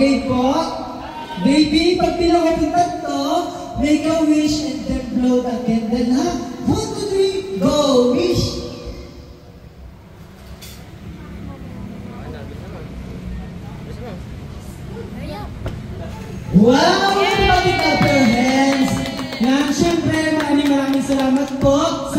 Okay po? Baby, pag pinawapuntan to, make a wish and then blow the candle, ha? 1, 2, 3, go! Wish! Wow! Everybody clap your hands! Yan, syempre, maraming salamat po